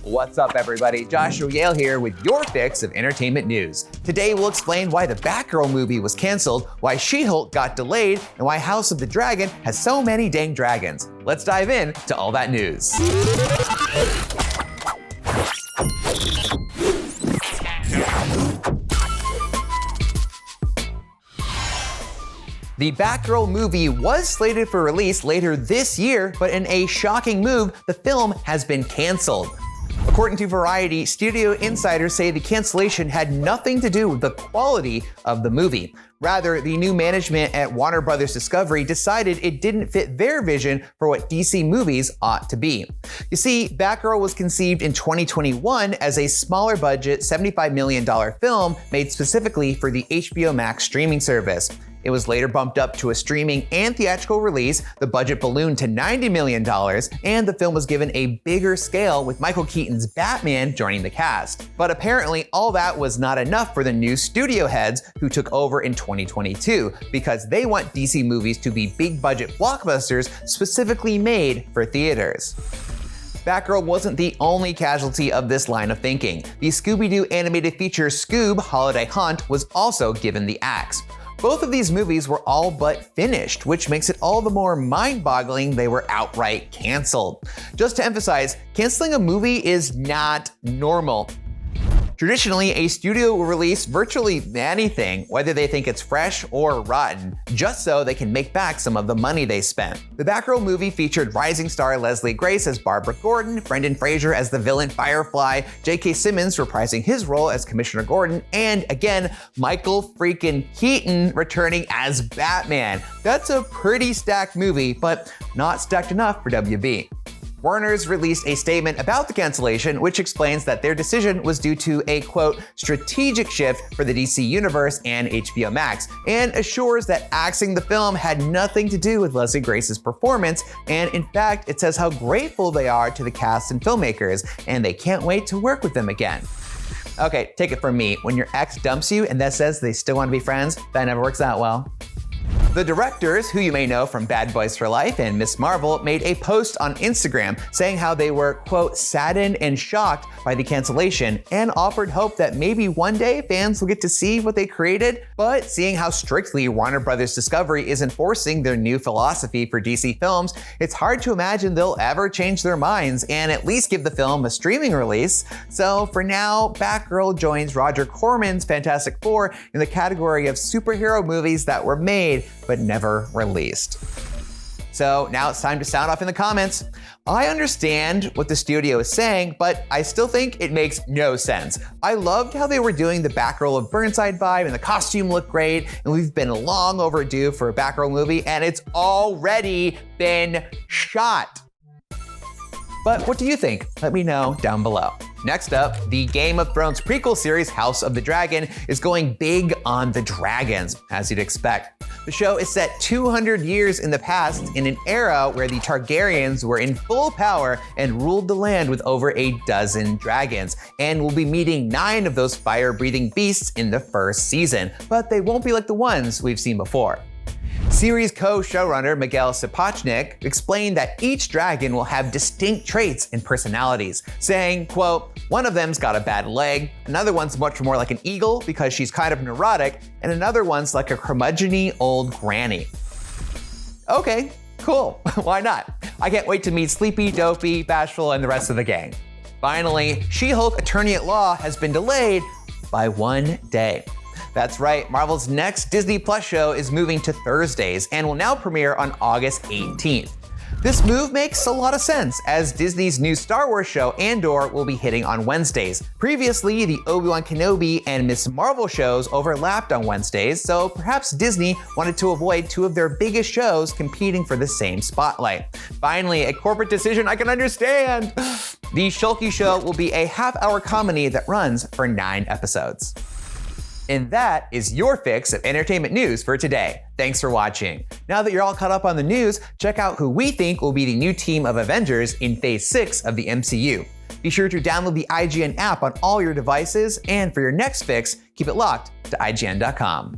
What's up, everybody? Joshua Yale here with your fix of entertainment news. Today, we'll explain why the Batgirl movie was canceled, why She-Hulk got delayed, and why House of the Dragon has so many dang dragons. Let's dive in to all that news. The Batgirl movie was slated for release later this year, but in a shocking move, the film has been canceled. According to Variety, studio insiders say the cancellation had nothing to do with the quality of the movie. Rather, the new management at Warner Bros. Discovery decided it didn't fit their vision for what DC movies ought to be. You see, Batgirl was conceived in 2021 as a smaller budget $75 million film made specifically for the HBO Max streaming service. It was later bumped up to a streaming and theatrical release, the budget ballooned to $90 million, and the film was given a bigger scale with Michael Keaton's Batman joining the cast. But apparently all that was not enough for the new studio heads who took over in 2022, because they want DC movies to be big budget blockbusters specifically made for theaters. Batgirl wasn't the only casualty of this line of thinking. The Scooby-Doo animated feature Scoob! Holiday Haunt was also given the axe. Both of these movies were all but finished, which makes it all the more mind-boggling they were outright canceled. Just to emphasize, canceling a movie is not normal. Traditionally, a studio will release virtually anything, whether they think it's fresh or rotten, just so they can make back some of the money they spent. The Batgirl movie featured rising star Leslie Grace as Barbara Gordon, Brendan Fraser as the villain Firefly, J.K. Simmons reprising his role as Commissioner Gordon, and again, Michael freaking Keaton returning as Batman. That's a pretty stacked movie, but not stacked enough for WB. Warner's released a statement about the cancellation, which explains that their decision was due to a, quote, strategic shift for the DC Universe and HBO Max, and assures that axing the film had nothing to do with Leslie Grace's performance, and in fact, it says how grateful they are to the cast and filmmakers, and they can't wait to work with them again. Okay, take it from me, when your ex dumps you and that says they still want to be friends, that never works out well. The directors, who you may know from Bad Boys for Life and Ms. Marvel, made a post on Instagram saying how they were, quote, saddened and shocked by the cancellation and offered hope that maybe one day fans will get to see what they created. But seeing how strictly Warner Bros. Discovery is enforcing their new philosophy for DC films, it's hard to imagine they'll ever change their minds and at least give the film a streaming release. So for now, Batgirl joins Roger Corman's Fantastic Four in the category of superhero movies that were made but never released. So now it's time to sound off in the comments. I understand what the studio is saying, but I still think it makes no sense. I loved how they were doing the Batgirl of Burnside vibe and the costume looked great, and we've been long overdue for a Batgirl movie and it's already been shot. But what do you think? Let me know down below. Next up, the Game of Thrones prequel series House of the Dragon is going big on the dragons, as you'd expect. The show is set 200 years in the past in an era where the Targaryens were in full power and ruled the land with over a dozen dragons, and we'll be meeting 9 of those fire-breathing beasts in the first season, but they won't be like the ones we've seen before. Series co-showrunner Miguel Sapochnik explained that each dragon will have distinct traits and personalities, saying, quote, one of them's got a bad leg, another one's much more like an eagle because she's kind of neurotic, and another one's like a curmudgeon-y old granny. Okay, cool, why not? I can't wait to meet Sleepy, Dopey, Bashful, and the rest of the gang. Finally, She-Hulk Attorney at Law has been delayed by 1 day. That's right, Marvel's next Disney Plus show is moving to Thursdays and will now premiere on August 18th. This move makes a lot of sense, as Disney's new Star Wars show Andor will be hitting on Wednesdays. Previously, the Obi-Wan Kenobi and Ms. Marvel shows overlapped on Wednesdays, so perhaps Disney wanted to avoid 2 of their biggest shows competing for the same spotlight. Finally, a corporate decision I can understand! The Shulky Show will be a half-hour comedy that runs for 9 episodes. And that is your fix of entertainment news for today. Thanks for watching. Now that you're all caught up on the news, check out who we think will be the new team of Avengers in Phase 6 of the MCU. Be sure to download the IGN app on all your devices, and for your next fix, keep it locked to IGN.com.